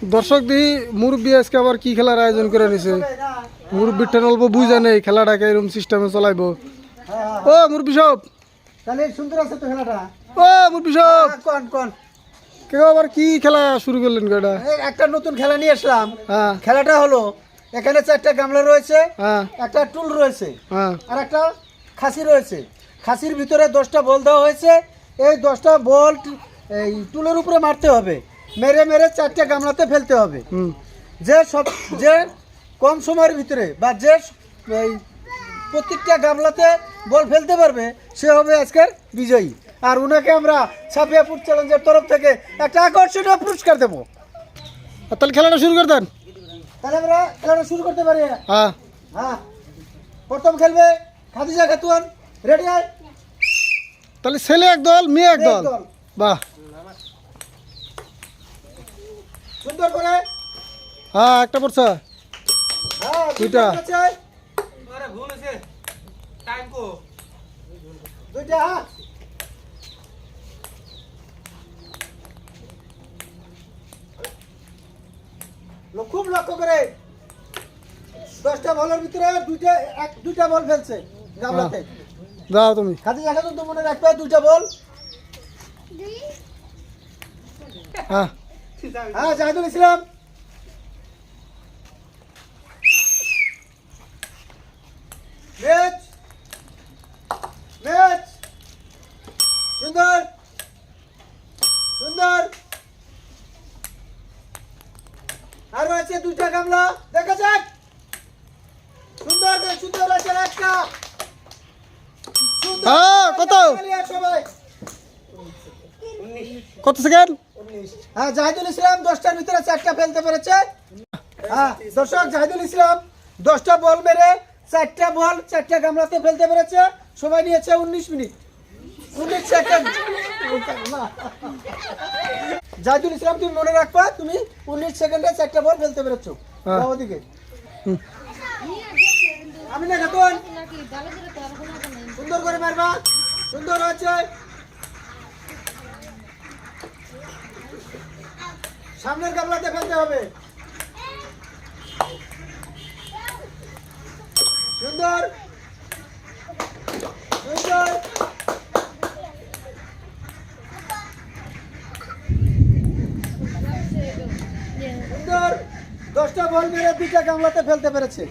দর্শক দিই মুরব্বী আজকে আবার কি খেলার আয়োজন করে নিছে। মুরব্বীর টেন অল্প বুঝা নেই খেলাটাকে এরকম সিস্টেমে চলাইবো। ও মুরব্বী সব তাহলে সুন্দর আছে তো খেলাটা। ও মুরব্বী সব কোন কোন কেউ আবার কি খেলা শুরু করলেন এটা? একটা নতুন খেলা নিয়ে আসলাম। হ্যাঁ খেলাটা হলো এখানে 4টা গামলা রয়েছে, হ্যাঁ একটা টুল রয়েছে হ্যাঁ আর একটা খাসি রয়েছে। খাসির ভিতরে 10টা বল দেওয়া হয়েছে। এই 10টা বল এই টুলের উপরে মারতে হবে, মেরে মেরে 4টা গামলাতে ফেলতে হবে। যে কম সময়ের ভিতরে বা যে এই প্রত্যেকটা গামলাতে বল ফেলতে পারবে সে হবে আজকের বিজয়ী। আর উনাকে আমরা সাফিয়া ফুড চ্যালেঞ্জের তরফ থেকে একটা আকর্ষণীয় পুরস্কার দেবো। তাহলে খেলাটা শুরু করে দেন। তাহলে আমরা খেলাটা শুরু করতে পারি। হ্যাঁ হ্যাঁ, প্রথম খেলবে খাদিজা খাতুন। রেডি? তাহলে ছেলে একদল মেয়ে একদল। বাহ, সুন্দর করে। হ্যাঁ একটা পড়ছে। হ্যাঁ দুইটা। দুইটা। হ্যাঁ খুব লক্ষ্য করে 10টা বলের ভিতরে দুইটা বল ফেলছে গামলাতে। যাও তুমি। খাদিজা খাতুন তো মনে রাখবে 2টা বল। হ্যাঁ হ্যাঁ জাহিদুল ইসলাম। Match match. সুন্দর সুন্দর। আর রয়েছে 2টা গামলা, দেখা যাক। সুন্দর সুন্দর আছে একটা। হ্যাঁ কত সবাই কত সেকেন্ড? হ্যাঁ জাহিদুল ইসলাম 10টার ভিতরে 4টা ফেলতে পেরেছে। হ্যাঁ দর্শক, জাহিদুল ইসলাম 10টা বল মেরে 4টা বল 4টা গামলাতে ফেলতে পেরেছে। সময় নিয়েছে 19 মিনিট 19 সেকেন্ড। জাহিদুল ইসলাম তুমি মনে রাখবা, তুমি 19 সেকেন্ডে 4টা বল ফেলতে পেরেছো। ওদিকে আমি না খাতুন সুন্দর করে মারবা। সুন্দর হয়েছে। সামনের গামলাতে ফেলতে হবে। সুন্দর সুন্দর। সুন্দর 10টা বল মেরে 2টা গামলাতে ফেলতে পেরেছে।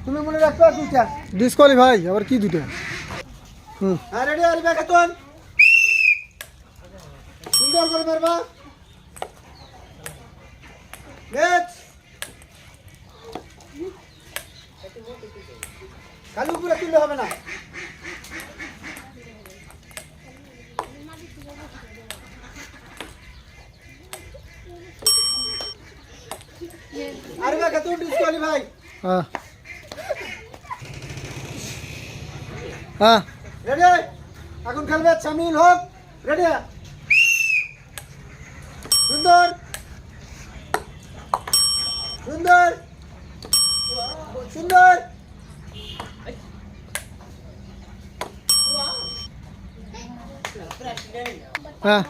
তুমি মনে রাখবে 2টা। ডিসকোয়ালিফাই আবার কি দুটো? হুম হ্যাঁ রেডি আলিবা খাতুন। সুন্দর করে মারবা। ম্যাচ। খালি উপরে তুললে হবে না। আরিবা খাতুন ডিসকোয়ালিফাই। হ্যাঁ হ্যাঁ রেডি? এখন খেলবে শামিল হক। রেডি? সুন্দর সুন্দর সুন্দর। হ্যাঁ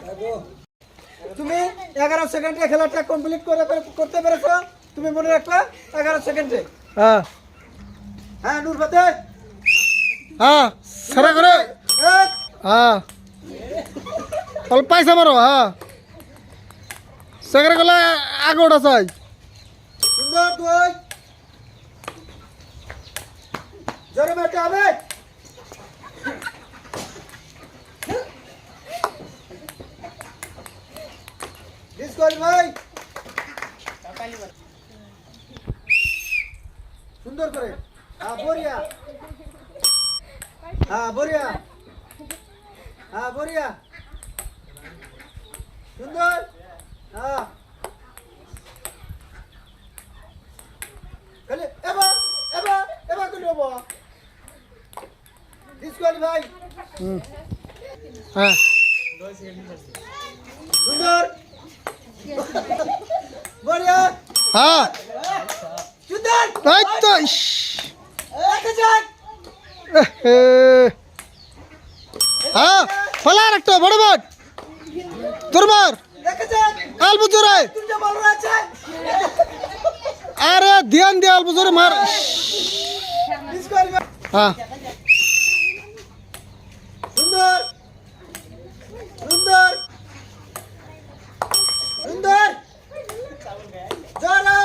তুমি 11 সেকেন্ডে খেলাটা কমপ্লিট করতে পেরেছো। তুমি মনে রাখবে 11 সেকেন্ডে। হ্যাঁ হ্যাঁ নূর ফাতে। হ্যাঁ সারা করে। এক। হ্যাঁ অল্প পয়সা মারো। হ্যাঁ সেখানে গেলে আগে ওটা চাই। সুন্দর। 2 জোরে মারতে হবে। ডিসকোয়ালিফাই। সুন্দর করে। হ্যাঁ বড়িয়া। হ্যাঁ বড়িয়া। হ্যাঁ বড়িয়া। সুন্দর। হ্যাঁ খালি এবার এবার এবার করে নেবো। ডিসকোয়ালিফাই। হুম হ্যাঁ সুন্দর বড়িয়া। হ্যাঁ সুন্দর। এই তো ইস। দেখা যাক। হ্যাঁ ফলার একটা বড় বাট তোর মার দেখা যাক। আলবু জোরে। তিনটে বল রয়েছে। আরে ধ্যান দে অল্প জোরে মার। স্কোর। হ্যাঁ সুন্দর সুন্দর সুন্দর জোরে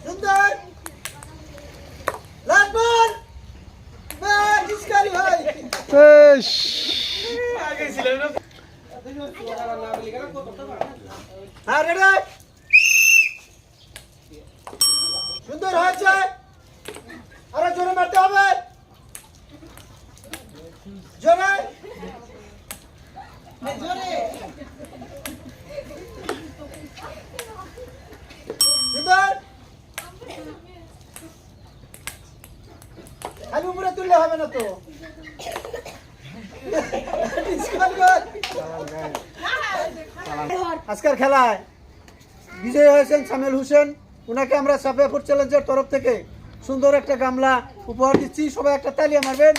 সুন্দর লাস্ট বল ডিসকারি ভাই ইস, হ্যাঁ রেডি সুন্দর হয়েছে আরে জোরে মারতে হবে জোরে সুন্দর খালি উপরে তুললে হবে না তো আজকের খেলায় বিজয়ী হয়েছেন সামিল হোসেন। ওনাকে আমরা সাফিয়া ফুড চ্যালেঞ্জের তরফ থেকে সুন্দর একটা গামলা উপহার দিচ্ছি। সবাই একটা তালিয়া মারবেন।